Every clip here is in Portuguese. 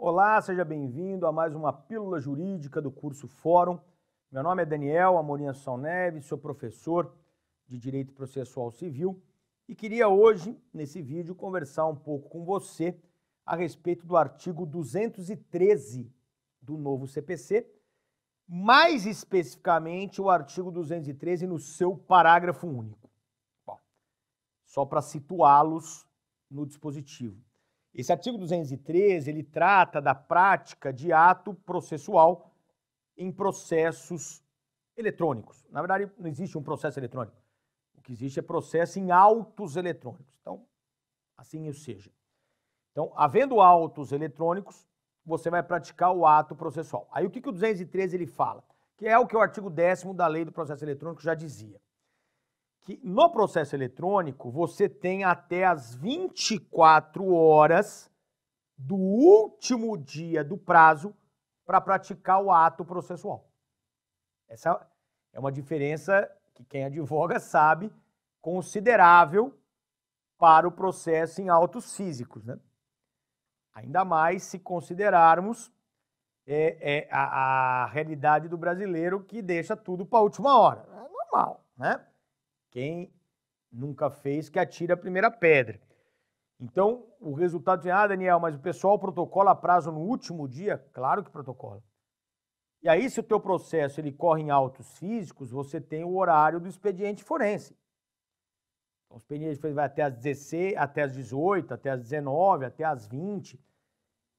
Olá, seja bem-vindo a mais uma Pílula Jurídica do curso Fórum. Meu nome é Daniel Amorim Assunção Neves, sou professor de Direito Processual Civil e queria hoje, nesse vídeo, conversar um pouco com você a respeito do artigo 213 do novo CPC, mais especificamente o artigo 213 no seu parágrafo único. Bom, só para situá-los no dispositivo. Esse artigo 213, ele trata da prática de ato processual em processos eletrônicos. Na verdade, não existe um processo eletrônico. O que existe é processo em autos eletrônicos. Então, assim ou seja. Então, havendo autos eletrônicos, você vai praticar o ato processual. Aí o que o 213 ele fala? Que é o que o artigo 10º da Lei do Processo Eletrônico já dizia. Que no processo eletrônico você tem até as 24 horas do último dia do prazo para praticar o ato processual. Essa é uma diferença que quem advoga sabe, considerável para o processo em autos físicos, né? Ainda mais se considerarmos a realidade do brasileiro que deixa tudo para a última hora. É normal, né? Quem nunca fez, que atira a primeira pedra. Então, o resultado é, Daniel, mas o pessoal protocola prazo no último dia? Claro que protocola. E aí, se o teu processo ele corre em autos físicos, você tem o horário do expediente forense. Então, o expediente forense vai até às 16, até às 18, até às 19, até às 20.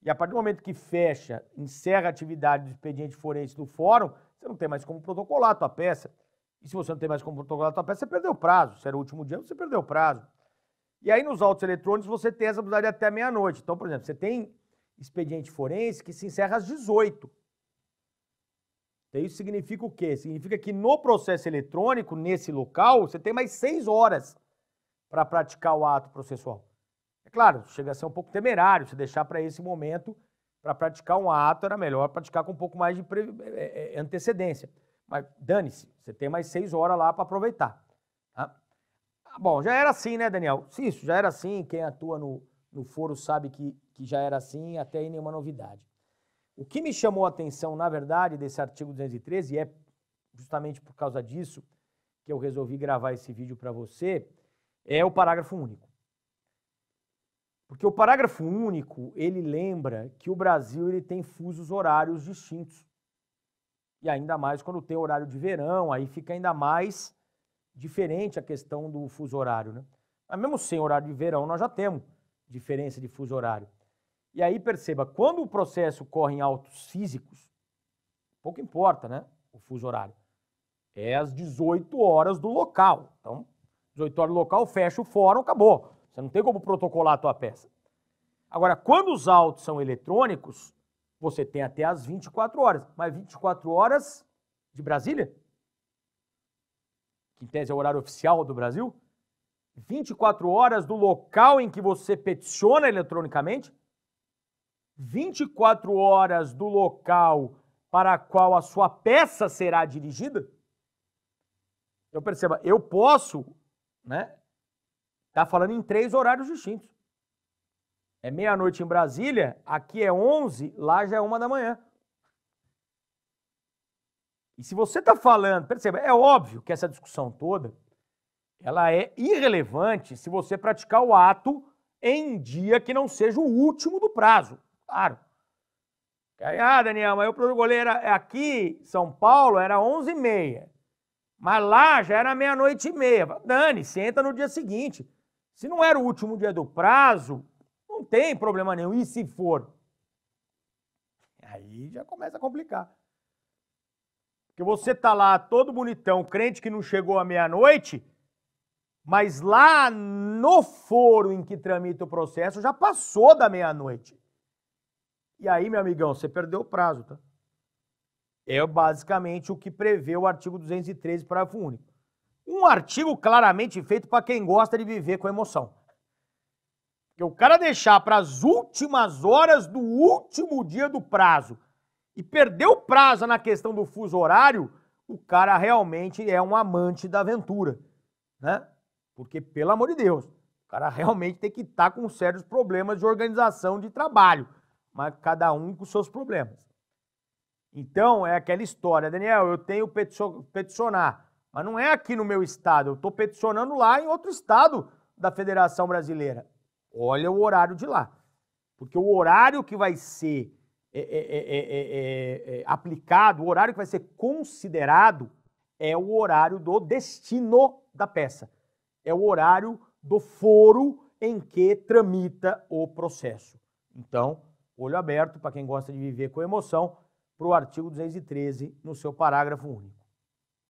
E a partir do momento que fecha, encerra a atividade do expediente forense do fórum, você não tem mais como protocolar a tua peça. E se você não tem mais como protocolar a tua peça, você perdeu o prazo. Se era o último dia, você perdeu o prazo. E aí, nos autos eletrônicos, você tem essa possibilidade até meia-noite. Então, por exemplo, você tem expediente forense que se encerra às 18. Então, isso significa o quê? Significa que no processo eletrônico, nesse local, você tem mais 6 horas para praticar o ato processual. É claro, chega a ser um pouco temerário se deixar para esse momento, para praticar um ato, era melhor praticar com um pouco mais de antecedência. Mas dane-se, você tem mais 6 horas lá para aproveitar. Tá? Bom, já era assim, né, Daniel? Sim, isso já era assim, quem atua no foro sabe que já era assim, até aí nenhuma novidade. O que me chamou a atenção, na verdade, desse artigo 213, e é justamente por causa disso que eu resolvi gravar esse vídeo para você, é o parágrafo único. Porque o parágrafo único, ele lembra que o Brasil ele tem fusos horários distintos. E ainda mais quando tem horário de verão, aí fica ainda mais diferente a questão do fuso horário, né? Mas mesmo sem horário de verão, nós já temos diferença de fuso horário. E aí perceba, quando o processo corre em autos físicos, pouco importa, né, o fuso horário. É às 18 horas do local. Então, 18 horas do local, fecha o fórum, acabou. Você não tem como protocolar a tua peça. Agora, quando os autos são eletrônicos, você tem até as 24 horas. Mas 24 horas de Brasília? Que em tese é o horário oficial do Brasil. 24 horas do local em que você peticiona eletronicamente. 24 horas do local para a qual a sua peça será dirigida. Então, perceba, eu posso, né, tá falando em 3 horários distintos. É meia-noite em Brasília, aqui é 11, lá já é 1 da manhã. E se você está falando, perceba, é óbvio que essa discussão toda, ela é irrelevante se você praticar o ato em dia que não seja o último do prazo. Claro. Aí, Daniel, mas eu protocolei aqui, São Paulo, era 11h30. Mas lá já era meia-noite e meia. Dane-se, entra no dia seguinte. Se não era o último dia do prazo, não tem problema nenhum. E se for? Aí já começa a complicar. Porque você tá lá todo bonitão, crente que não chegou à meia-noite, mas lá no foro em que tramita o processo já passou da meia-noite. E aí, meu amigão, você perdeu o prazo, tá? É basicamente o que prevê o artigo 213, parágrafo único. Um artigo claramente feito para quem gosta de viver com emoção. Porque o cara deixar para as últimas horas do último dia do prazo e perder o prazo na questão do fuso horário, o cara realmente é um amante da aventura, né? Porque, pelo amor de Deus, o cara realmente tem que estar com sérios problemas de organização de trabalho. mas cada um com seus problemas. Então, é aquela história, Daniel, eu tenho peticionar, mas não é aqui no meu estado, eu estou peticionando lá em outro estado da Federação Brasileira. Olha o horário de lá, porque o horário que vai ser aplicado, o horário que vai ser considerado é o horário do destino da peça, é o horário do foro em que tramita o processo. Então, olho aberto para quem gosta de viver com emoção, para o artigo 213 no seu parágrafo único.